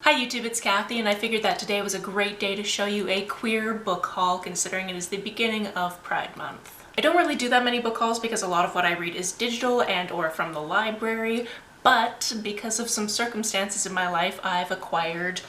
Hi YouTube, it's Kathy, and I figured that today was a great day to show you a queer book haul considering it is the beginning of Pride Month. I don't really do that many book hauls because a lot of what I read is digital and or from the library, but because of some circumstances in my life, I've acquired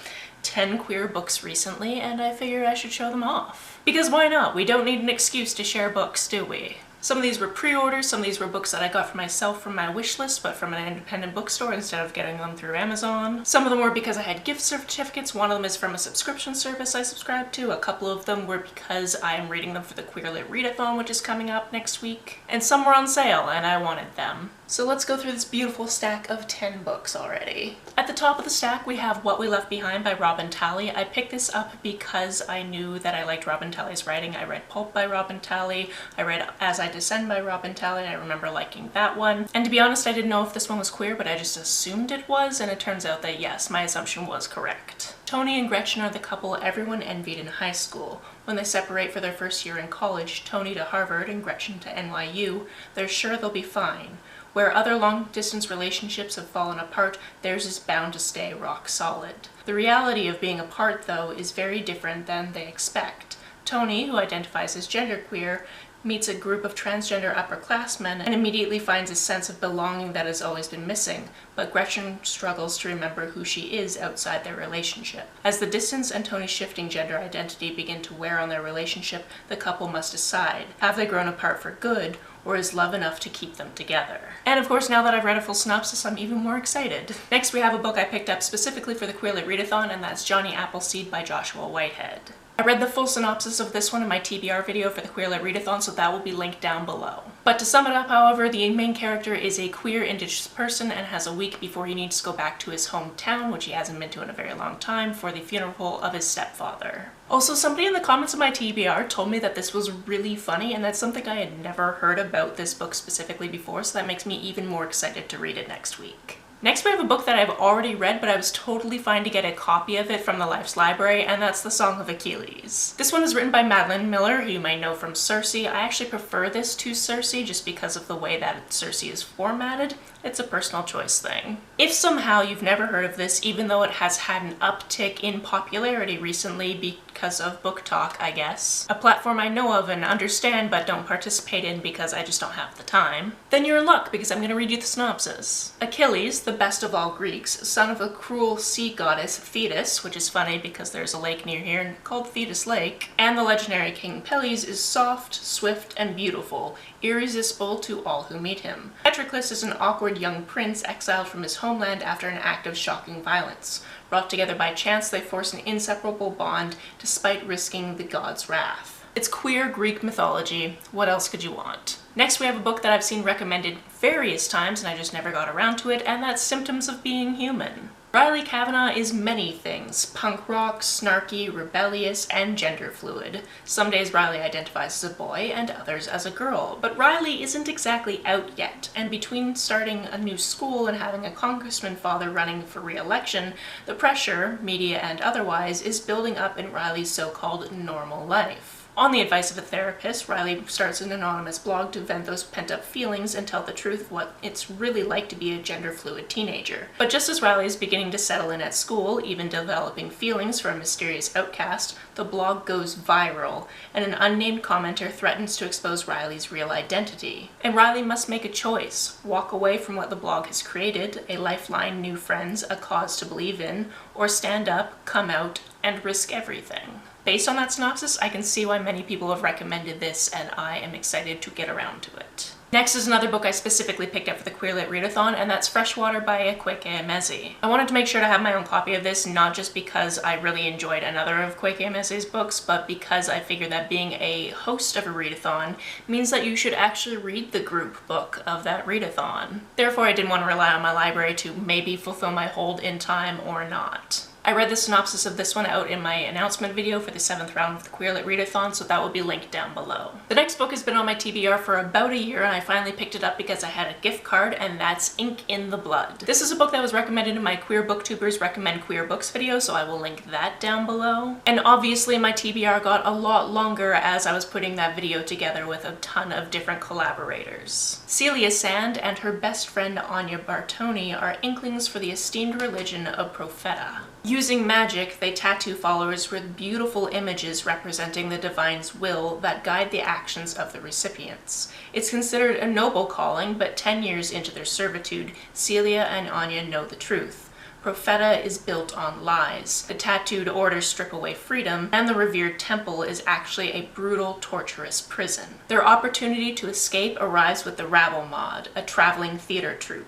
10 queer books recently and I figured I should show them off. Because why not? We don't need an excuse to share books, do we? Some of these were pre-orders, some of these were books that I got for myself from my wish list, but from an independent bookstore instead of getting them through Amazon. Some of them were because I had gift certificates. One of them is from a subscription service I subscribe to. A couple of them were because I'm reading them for the Queer Lit Readathon, which is coming up next week. And some were on sale, and I wanted them. So let's go through this beautiful stack of 10 books already. At the top of the stack, we have What We Left Behind by Robin Talley. I picked this up because I knew that I liked Robin Talley's writing. I read Pulp by Robin Talley. I read As I Descend by Robin Talley, and I remember liking that one. And to be honest, I didn't know if this one was queer, but I just assumed it was, and it turns out that yes, my assumption was correct. Tony and Gretchen are the couple everyone envied in high school. When they separate for their first year in college, Tony to Harvard and Gretchen to NYU, they're sure they'll be fine. Where other long-distance relationships have fallen apart, theirs is bound to stay rock solid. The reality of being apart, though, is very different than they expect. Tony, who identifies as genderqueer, meets a group of transgender upperclassmen and immediately finds a sense of belonging that has always been missing, but Gretchen struggles to remember who she is outside their relationship. As the distance and Tony's shifting gender identity begin to wear on their relationship, the couple must decide, have they grown apart for good, or is love enough to keep them together? And of course, now that I've read a full synopsis, I'm even more excited. Next, we have a book I picked up specifically for the Queer Lit Readathon, and that's Johnny Appleseed by Joshua Whitehead. I read the full synopsis of this one in my TBR video for the Queer Lit Readathon, so that will be linked down below. But to sum it up, however, the main character is a queer Indigenous person and has a week before he needs to go back to his hometown, which he hasn't been to in a very long time, for the funeral of his stepfather. Also, somebody in the comments of my TBR told me that this was really funny, and that's something I had never heard about this book specifically before, so that makes me even more excited to read it next week. Next, we have a book that I've already read, but I was totally fine to get a copy of it from the Life's Library, and that's The Song of Achilles. This one is written by Madeline Miller, who you might know from Circe. I actually prefer this to Circe just because of the way that Circe is formatted. It's a personal choice thing. If somehow you've never heard of this, even though it has had an uptick in popularity recently because of Book Talk, I guess, a platform I know of and understand but don't participate in because I just don't have the time, then you're in luck because I'm going to read you the synopsis. Achilles, the best of all Greeks, son of a cruel sea goddess Thetis, which is funny because there's a lake near here called Thetis Lake, and the legendary King Peleus, is soft, swift, and beautiful, irresistible to all who meet him. Patroclus is an awkward young prince exiled from his homeland after an act of shocking violence. Brought together by chance, they force an inseparable bond despite risking the god's wrath. It's queer Greek mythology. What else could you want? Next, we have a book that I've seen recommended various times and I just never got around to it, and that's Symptoms of Being Human. Riley Kavanagh is many things: punk rock, snarky, rebellious, and gender fluid. Some days Riley identifies as a boy and others as a girl, but Riley isn't exactly out yet, and between starting a new school and having a congressman father running for re-election, the pressure, media and otherwise, is building up in Riley's so-called normal life. On the advice of a therapist, Riley starts an anonymous blog to vent those pent-up feelings and tell the truth of what it's really like to be a gender-fluid teenager. But just as Riley is beginning to settle in at school, even developing feelings for a mysterious outcast, the blog goes viral, and an unnamed commenter threatens to expose Riley's real identity. And Riley must make a choice: walk away from what the blog has created, a lifeline, new friends, a cause to believe in, or stand up, come out, and risk everything. Based on that synopsis, I can see why many people have recommended this, and I am excited to get around to it. Next is another book I specifically picked up for the Queer Lit Readathon, and that's Freshwater by Akwaeke Emezi. I wanted to make sure to have my own copy of this, not just because I really enjoyed another of Akwaeke Emezi's books, but because I figured that being a host of a readathon means that you should actually read the group book of that readathon. Therefore, I didn't want to rely on my library to maybe fulfill my hold in time or not. I read the synopsis of this one out in my announcement video for the 7th round of the Queer Lit Readathon, so that will be linked down below. The next book has been on my TBR for about a year, and I finally picked it up because I had a gift card, and that's Ink in the Blood. This is a book that was recommended in my Queer Booktubers Recommend Queer Books video, so I will link that down below. And obviously my TBR got a lot longer as I was putting that video together with a ton of different collaborators. Celia Sand and her best friend Anya Bartoni are inklings for the esteemed religion of Profeta. Using magic, they tattoo followers with beautiful images representing the divine's will that guide the actions of the recipients. It's considered a noble calling, but 10 years into their servitude, Celia and Anya know the truth. Profeta is built on lies. The tattooed orders strip away freedom, and the revered temple is actually a brutal, torturous prison. Their opportunity to escape arrives with the Rabble Mod, a traveling theater troupe.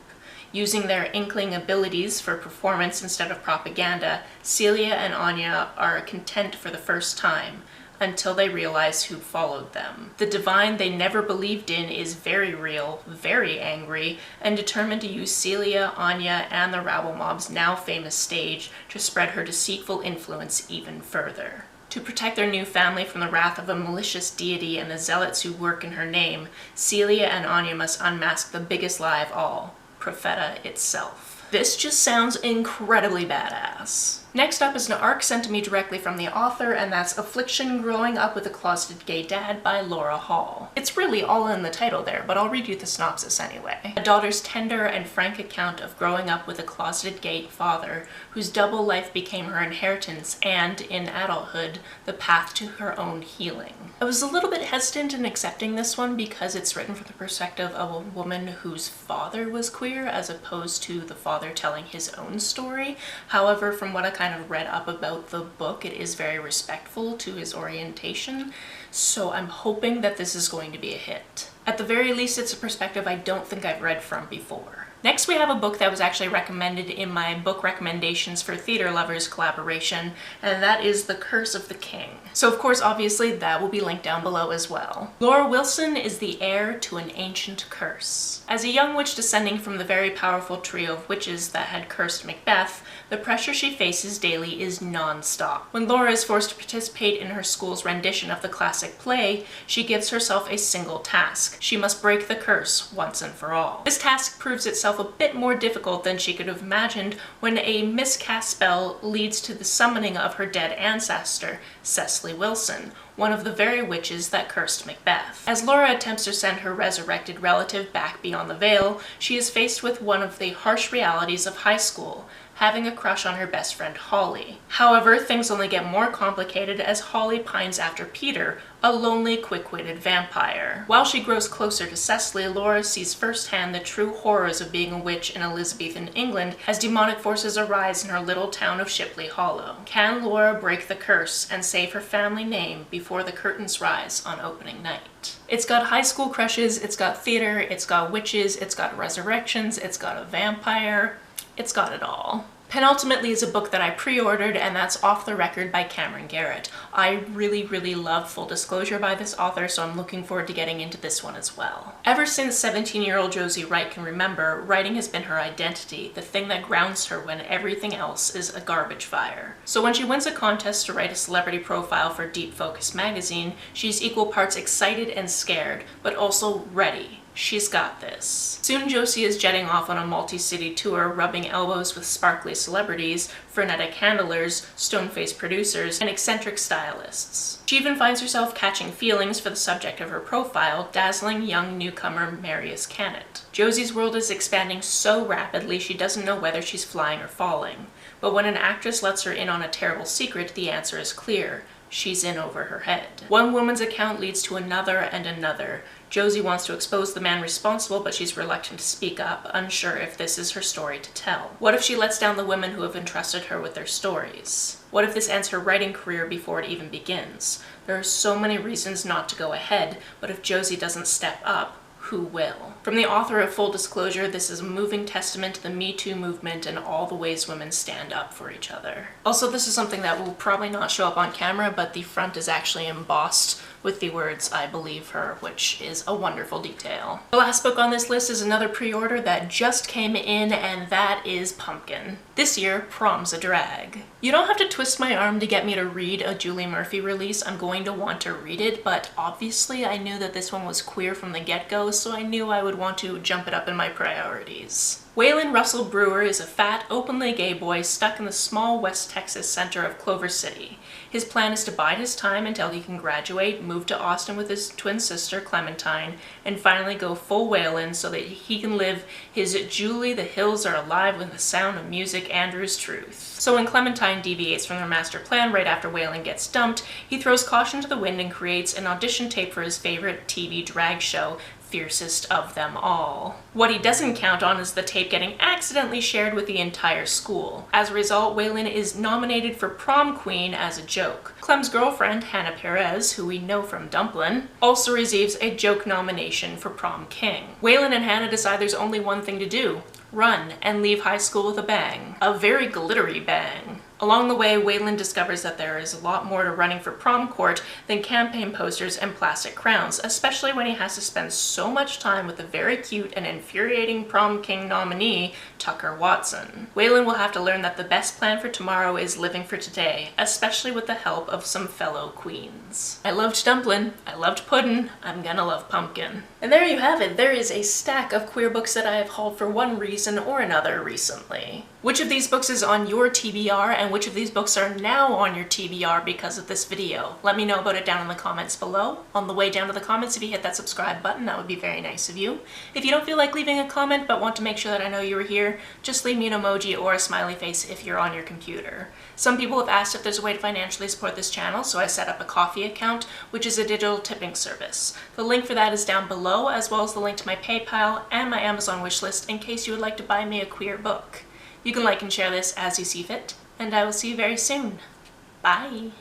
Using their inkling abilities for performance instead of propaganda, Celia and Anya are content for the first time, until they realize who followed them. The divine they never believed in is very real, very angry, and determined to use Celia, Anya, and the Rabble Mob's now famous stage to spread her deceitful influence even further. To protect their new family from the wrath of a malicious deity and the zealots who work in her name, Celia and Anya must unmask the biggest lie of all, Profeta itself. This just sounds incredibly badass. Next up is an arc sent to me directly from the author, and that's Affliction Growing Up with a Closeted Gay Dad by Laura Hall. It's really all in the title there, but I'll read you the synopsis anyway. A daughter's tender and frank account of growing up with a closeted gay father, whose double life became her inheritance and, in adulthood, the path to her own healing. I was a little bit hesitant in accepting this one because it's written from the perspective of a woman whose father was queer, as opposed to the father telling his own story. However, from what I kind of read up about the book, it is very respectful to his orientation, so I'm hoping that this is going to be a hit. At the very least, it's a perspective I don't think I've read from before. Next, we have a book that was actually recommended in my book recommendations for theater lovers collaboration, and that is The Curse of the King. So of course, obviously, that will be linked down below as well. Laura Wilson is the heir to an ancient curse. As a young witch descending from the very powerful trio of witches that had cursed Macbeth, the pressure she faces daily is non-stop. When Laura is forced to participate in her school's rendition of the classic play, she gives herself a single task. She must break the curse once and for all. This task proves itself a bit more difficult than she could have imagined when a miscast spell leads to the summoning of her dead ancestor, Cecily Wilson, one of the very witches that cursed Macbeth. As Laura attempts to send her resurrected relative back beyond the veil, she is faced with one of the harsh realities of high school, having a crush on her best friend Holly. However, things only get more complicated as Holly pines after Peter, a lonely, quick-witted vampire. While she grows closer to Cecily, Laura sees firsthand the true horrors of being a witch in Elizabethan England as demonic forces arise in her little town of Shipley Hollow. Can Laura break the curse and save her family name before the curtains rise on opening night? It's got high school crushes, it's got theater, it's got witches, it's got resurrections, it's got a vampire. It's got it all. Penultimately is a book that I pre-ordered, and that's Off the Record by Cameron Garrett. I really love Full Disclosure by this author, so I'm looking forward to getting into this one as well. Ever since 17-year-old Josie Wright can remember, writing has been her identity, the thing that grounds her when everything else is a garbage fire. So when she wins a contest to write a celebrity profile for Deep Focus magazine, she's equal parts excited and scared, but also ready. She's got this. Soon Josie is jetting off on a multi-city tour, rubbing elbows with sparkly celebrities, frenetic handlers, stone-faced producers, and eccentric stylists. She even finds herself catching feelings for the subject of her profile, dazzling young newcomer Marius Cannett. Josie's world is expanding so rapidly she doesn't know whether she's flying or falling. But when an actress lets her in on a terrible secret, the answer is clear. She's in over her head. One woman's account leads to another and another. Josie wants to expose the man responsible, but she's reluctant to speak up, unsure if this is her story to tell. What if she lets down the women who have entrusted her with their stories? What if this ends her writing career before it even begins? There are so many reasons not to go ahead, but if Josie doesn't step up, who will? From the author of Full Disclosure, this is a moving testament to the Me Too movement and all the ways women stand up for each other. Also, this is something that will probably not show up on camera, but the front is actually embossed with the words, "I believe her," which is a wonderful detail. The last book on this list is another pre-order that just came in, and that is Pumpkin. This year, Prom's a Drag. You don't have to twist my arm to get me to read a Julie Murphy release. I'm going to want to read it, but obviously I knew that this one was queer from the get-go, so I knew I would want to jump it up in my priorities. Waylon Russell Brewer is a fat, openly gay boy stuck in the small West Texas center of Clover City. His plan is to bide his time until he can graduate, move to Austin with his twin sister Clementine, and finally go full Waylon so that he can live his Julie, the hills are alive with the sound of music, Andrew's truth. So when Clementine deviates from their master plan right after Waylon gets dumped, he throws caution to the wind and creates an audition tape for his favorite TV drag show, Fiercest of Them All. What he doesn't count on is the tape getting accidentally shared with the entire school. As a result, Waylon is nominated for prom queen as a joke. Clem's girlfriend, Hannah Perez, who we know from Dumplin', also receives a joke nomination for prom king. Waylon and Hannah decide there's only one thing to do: run and leave high school with a bang. A very glittery bang. Along the way, Waylon discovers that there is a lot more to running for prom court than campaign posters and plastic crowns, especially when he has to spend so much time with the very cute and infuriating prom king nominee, Tucker Watson. Waylon will have to learn that the best plan for tomorrow is living for today, especially with the help of some fellow queens. I loved Dumplin', I loved Puddin', I'm gonna love Pumpkin. And there you have it. There is a stack of queer books that I have hauled for one reason or another recently. Which of these books is on your TBR, and which of these books are now on your TBR because of this video? Let me know about it down in the comments below. On the way down to the comments, if you hit that subscribe button, that would be very nice of you. If you don't feel like leaving a comment but want to make sure that I know you were here, just leave me an emoji or a smiley face if you're on your computer. Some people have asked if there's a way to financially support this channel, so I set up a Ko-fi account, which is a digital tipping service. The link for that is down below, as well as the link to my PayPal and my Amazon wishlist in case you would like to buy me a queer book. You can like and share this as you see fit, and I will see you very soon. Bye!